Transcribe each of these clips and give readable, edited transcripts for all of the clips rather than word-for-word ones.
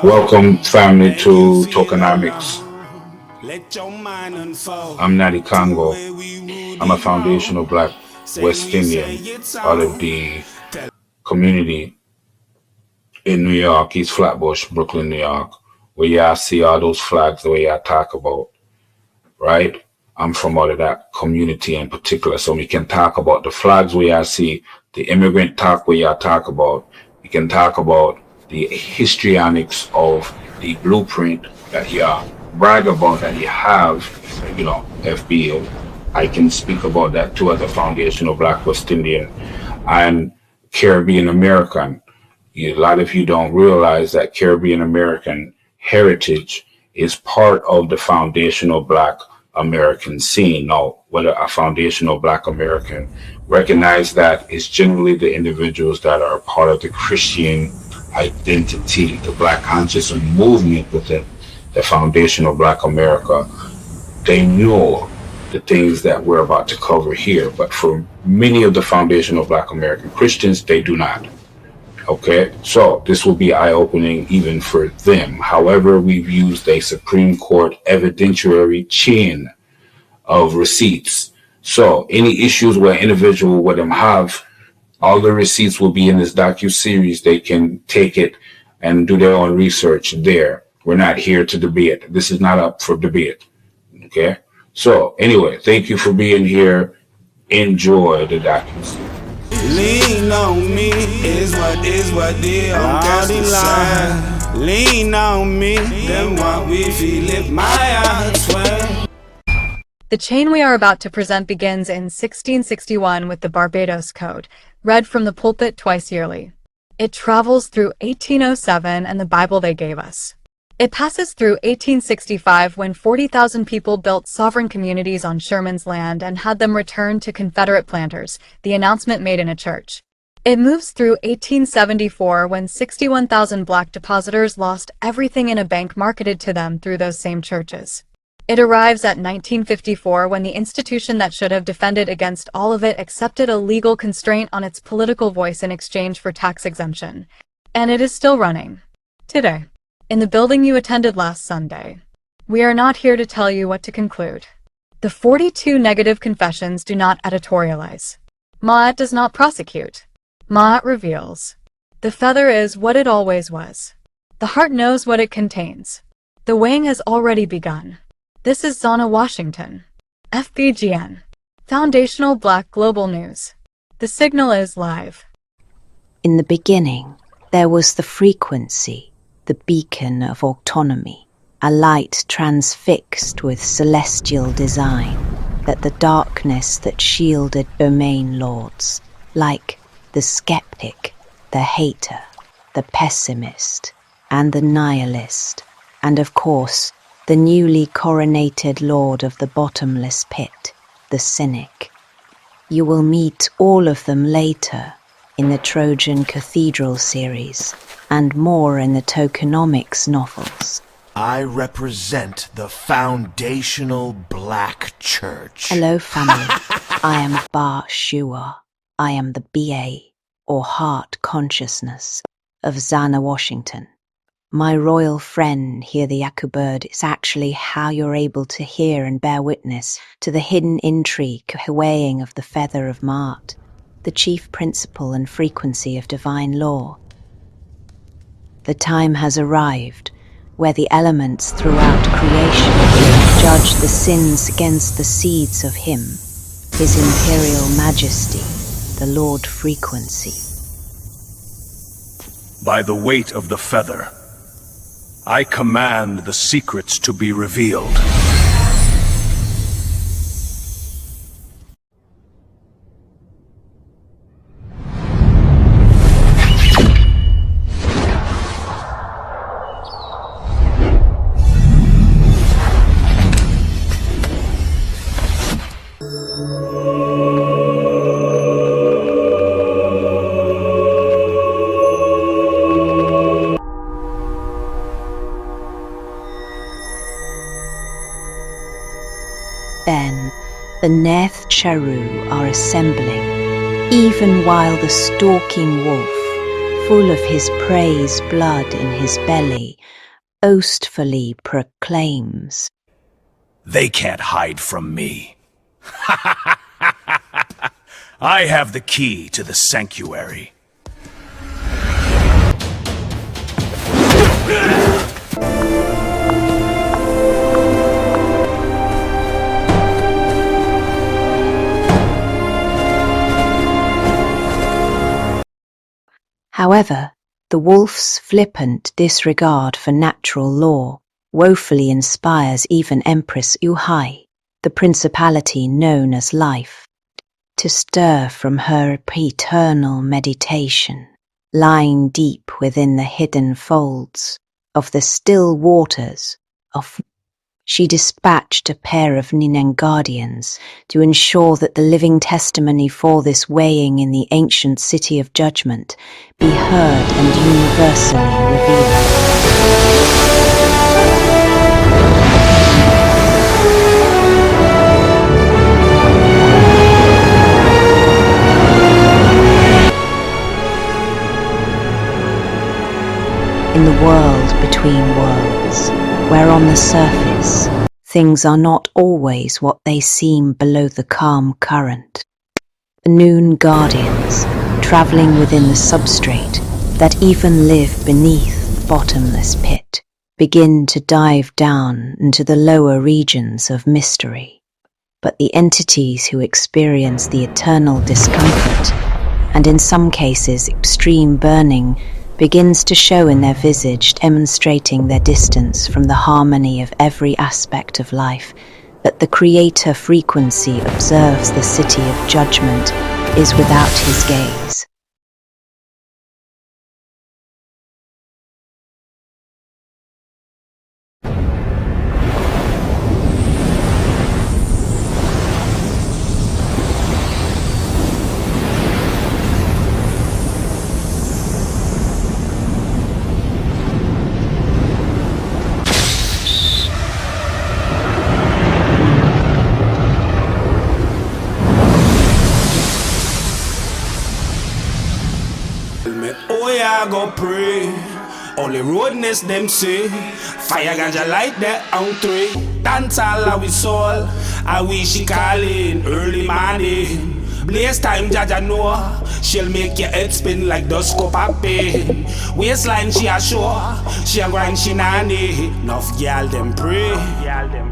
Welcome, family, to Tokennomiks. I'm Nadi Congo. I'm a foundational Black West Indian out of the community in New York, East Flatbush, Brooklyn, New York, where y'all see all those flags the way y'all talk about, right? I'm from out of that community in particular, so we can talk about the flags where y'all see, the immigrant talk where y'all talk about. We can talk about the histrionics of the blueprint that you brag about that you have, FBO. I can speak about that too as a foundational Black West Indian and Caribbean American. A lot of you don't realize that Caribbean American heritage is part of the foundational Black American scene. Now, whether a foundational Black American recognize that it's generally the individuals that are part of the Christian identity, the Black conscious movement within the foundational Black America. They know the things that we're about to cover here, but for many of the foundational Black American Christians, they do not. Okay, so this will be eye-opening even for them. However, we've used a Supreme Court evidentiary chain of receipts. So any issues where individual with them have, all the receipts will be in this docu-series. They can take it and do their own research there. We're not here to debate. This is not up for debate. Okay, so anyway, thank you for being here. Enjoy the docu-series. Lean on me is what they all decide. Lean on me, then what we feel if my eyes were. The chain we are about to present begins in 1661 with the Barbados Code, read from the pulpit twice yearly. It travels through 1807 and the Bible they gave us. It passes through 1865 when 40,000 people built sovereign communities on Sherman's land and had them returned to Confederate planters, the announcement made in a church. It moves through 1874 when 61,000 Black depositors lost everything in a bank marketed to them through those same churches. It arrives at 1954 when the institution that should have defended against all of it accepted a legal constraint on its political voice in exchange for tax exemption. And it is still running. Today. In the building you attended last Sunday. We are not here to tell you what to conclude. The 42 negative confessions do not editorialize. Ma'at does not prosecute. Ma'at reveals. The feather is what it always was. The heart knows what it contains. The weighing has already begun. This is Zana Washington. FBGN. Foundational Black Global News. The signal is live. In the beginning, there was the frequency, the beacon of autonomy, a light transfixed with celestial design, that the darkness that shielded domain lords, like the skeptic, the hater, the pessimist, and the nihilist, and of course, the newly coronated lord of the bottomless pit, the cynic. You will meet all of them later in the Trojan Cathedral series, and more in the Tokennomiks novels. I represent the foundational Black Church. Hello, family. I am Barbados. I am the BA, or Heart Consciousness, of Zana Washington. My royal friend, Hear the Yaku Bird, is actually how you're able to hear and bear witness to the hidden intrigue, weighing of the feather of Ma'at, the chief principle and frequency of divine law. The time has arrived where the elements throughout creation judge the sins against the seeds of him, his imperial majesty, the Lord Frequency. By the weight of the feather, I command the secrets to be revealed. Then the Neth Cheru are assembling, even while the stalking wolf, full of his prey's blood in his belly, boastfully proclaims, They can't hide from me. I have the key to the sanctuary. However, the wolf's flippant disregard for natural law woefully inspires even Empress Yu-hai, the principality known as life, to stir from her eternal meditation, lying deep within the hidden folds of the still waters of. She dispatched a pair of Nineng guardians to ensure that the living testimony for this weighing in the ancient city of judgment be heard and universally revealed. In the world between worlds, where on the surface things are not always what they seem below the calm current, the noon guardians, travelling within the substrate that even live beneath the bottomless pit, begin to dive down into the lower regions of mystery. But the entities who experience the eternal discomfort, and in some cases extreme burning, begins to show in their visage, demonstrating their distance from the harmony of every aspect of life, that the Creator frequency observes the city of judgment is without his gaze. Oh yeah, go pray. Only roadness them say. Fire ganja light that on three. Dance all we soul. I wish she calling early morning. Blaze time Jaja know. She'll make your head spin like dust cup of pain. Waistline she a show. She a grind she nanny. Enough girl them pray.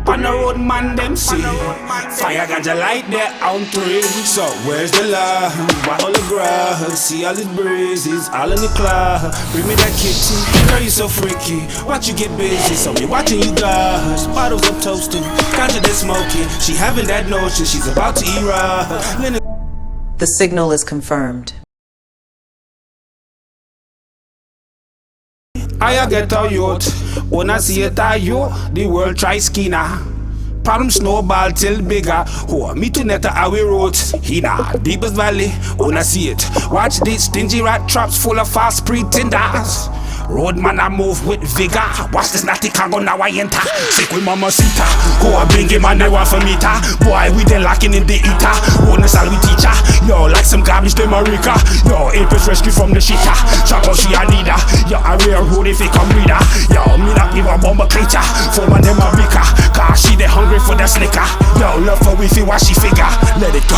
On the road man them say. Fire ganja light there on three. So where's the love? Why all the grudge? See all the breezes all in the club. Bring me that kitty. Girl you so freaky. Watch you get busy. So me watching you guys. Bottles of toasting. Ganja they smoking. She having that notion. She's about to erupt. The signal is confirmed. I get a youth. When I see it, the world try skinner. Problem snowball till bigger. Oh, me to net how we wrote. Hina, deepest valley. When I see it, watch these stingy rat traps full of fast pretenders. Roadman I move with vigor. Watch this natty cargo now I enter. Sick with mama sita. Go a bring him and I want for meter. Boy we then locking in the eater. Bonus all we teacher. Yo like some garbage to Marika. Yo Apis rescue from the shitter. Chop out she a leader. Yo a rare road if he come reader. Yo me not give a bomber creature. For my name a bigger. Cause she they hungry for the slicker. Yo love for we feel what she figure. Let it go.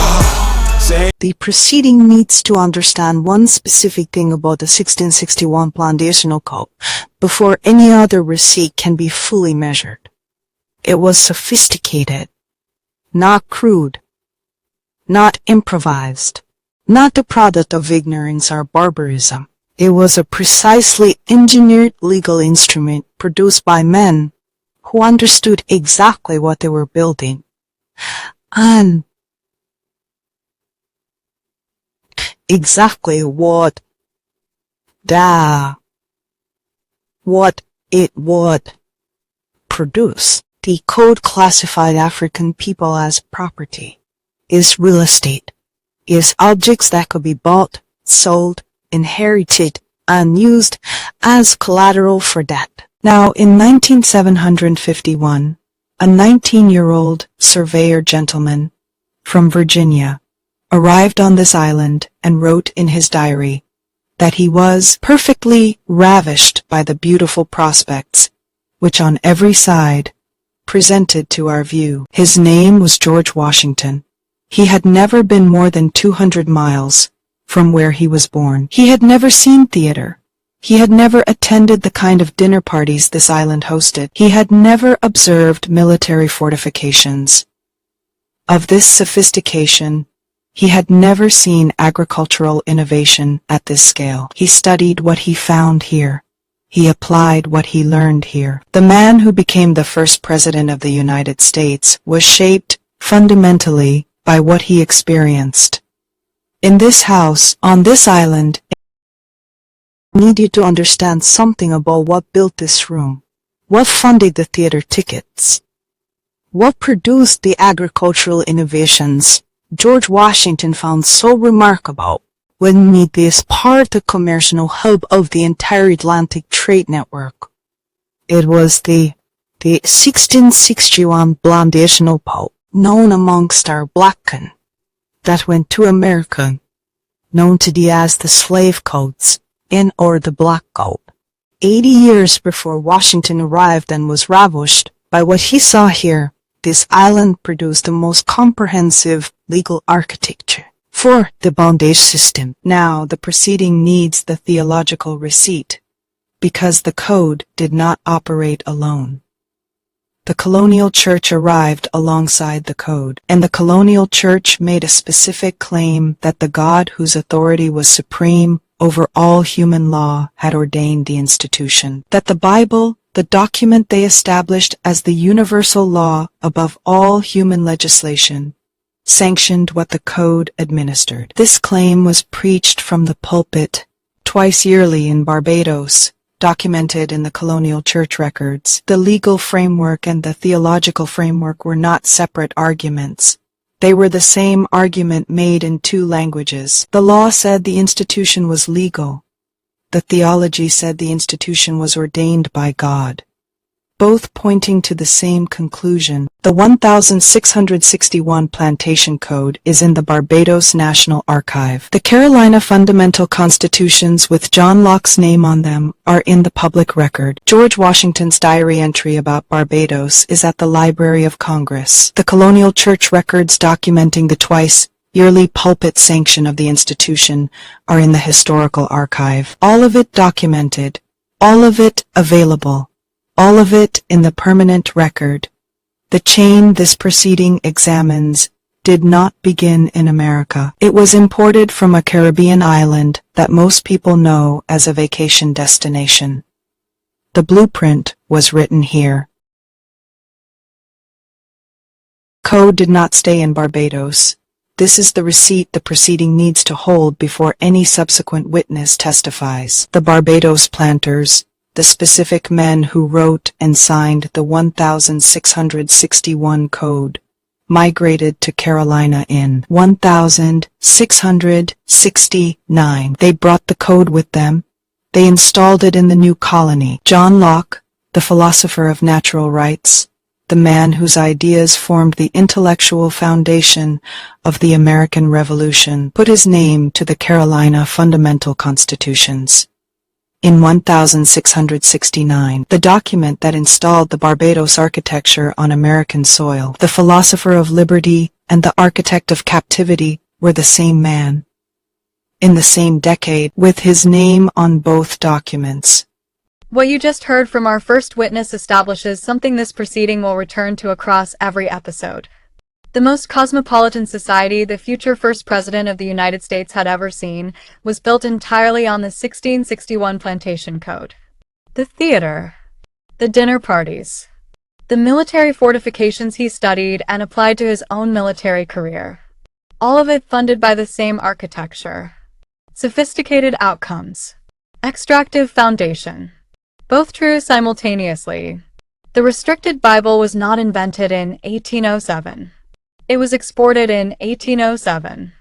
The proceeding needs to understand one specific thing about the 1661 Plantational Code before any other receipt can be fully measured. It was sophisticated, not crude, not improvised, not the product of ignorance or barbarism. It was a precisely engineered legal instrument produced by men who understood exactly what they were building and exactly what it would produce. The code classified African people as property, is real estate, is objects that could be bought, sold, inherited, and used as collateral for debt. Now, in 19751, a 19-year-old surveyor gentleman from Virginia arrived on this island and wrote in his diary, that he was perfectly ravished by the beautiful prospects, which on every side presented to our view. His name was George Washington. He had never been more than 200 miles from where he was born. He had never seen theater. He had never attended the kind of dinner parties this island hosted. He had never observed military fortifications of this sophistication. He had never seen agricultural innovation at this scale. He studied what he found here. He applied what he learned here. The man who became the first president of the United States was shaped fundamentally by what he experienced. In this house, on this island, I need you to understand something about what built this room, what funded the theater tickets, what produced the agricultural innovations George Washington found so remarkable when made this part the commercial hub of the entire Atlantic trade network. It was the 1661 plantational pope, known amongst our blacken, that went to America, known today as the slave codes, or the black coat. 80 years before Washington arrived and was ravished by what he saw here, this island produced the most comprehensive legal architecture for the bondage system. Now the proceeding needs the theological receipt, because the code did not operate alone. The colonial church arrived alongside the code, and the colonial church made a specific claim that the God whose authority was supreme over all human law had ordained the institution, that the Bible, the document they established as the universal law above all human legislation, sanctioned what the code administered. This claim was preached from the pulpit twice yearly in Barbados, documented in the colonial church records. The legal framework and the theological framework were not separate arguments. They were the same argument made in two languages. The law said the institution was legal. The theology said the institution was ordained by God, both pointing to the same conclusion. The 1661 Plantation Code is in the Barbados National Archive. The Carolina Fundamental Constitutions with John Locke's name on them are in the public record. George Washington's diary entry about Barbados is at the Library of Congress. The colonial church records documenting the twice-yearly pulpit sanction of the institution are in the historical archive. All of it documented, all of it available, all of it in the permanent record. The chain this proceeding examines did not begin in America. It was imported from a Caribbean island that most people know as a vacation destination. The blueprint was written here. Code did not stay in Barbados. This is the receipt the proceeding needs to hold before any subsequent witness testifies. The Barbados planters, the specific men who wrote and signed the 1661 Code, migrated to Carolina in 1669. They brought the code with them. They installed it in the new colony. John Locke, the philosopher of natural rights, the man whose ideas formed the intellectual foundation of the American Revolution, put his name to the Carolina Fundamental Constitutions. In 1669, the document that installed the Barbados architecture on American soil, the philosopher of liberty and the architect of captivity were the same man. In the same decade, with his name on both documents. What you just heard from our first witness establishes something this proceeding will return to across every episode. The most cosmopolitan society the future first president of the United States had ever seen was built entirely on the 1661 Plantation Code. The theater, the dinner parties, the military fortifications he studied and applied to his own military career. All of it funded by the same architecture. Sophisticated outcomes. Extractive foundation. Both true simultaneously. The restricted Bible was not invented in 1807. It was exported in 1807.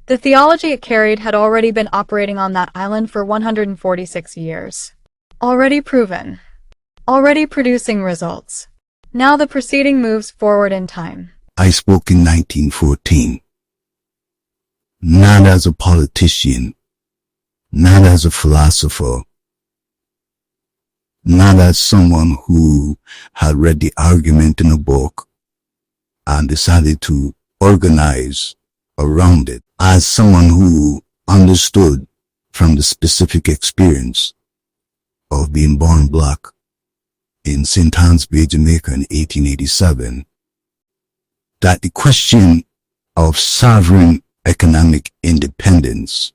The theology it carried had already been operating on that island for 146 years. Already proven. Already producing results. Now the proceeding moves forward in time. I spoke in 1914. Not as a politician, not as a philosopher, not as someone who had read the argument in a book and decided to organize around it, as someone who understood from the specific experience of being born black in St. Anne's Bay, Jamaica in 1887, that the question of sovereign economic independence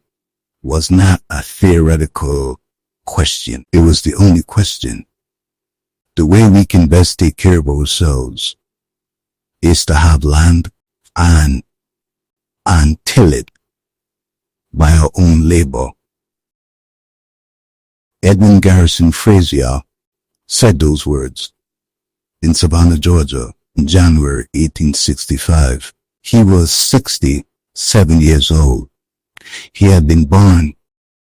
was not a theoretical question. It was the only question. The way we can best take care of ourselves is to have land and till it by our own labor. Edmund Garrison Frazier said those words in Savannah, Georgia in January 1865. He was 67 years old. He had been born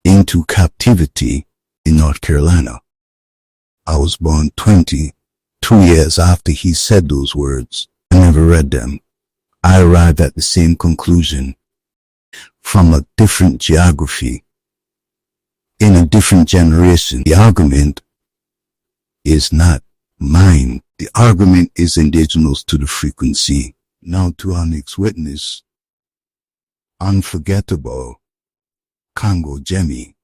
into captivity in North Carolina. I was born 22 years after he said those words. I never read them. I arrived at the same conclusion from a different geography, in a different generation. The argument is not mine. The argument is indigenous to the frequency. Now to our next witness, unforgettable Congo Jemmy.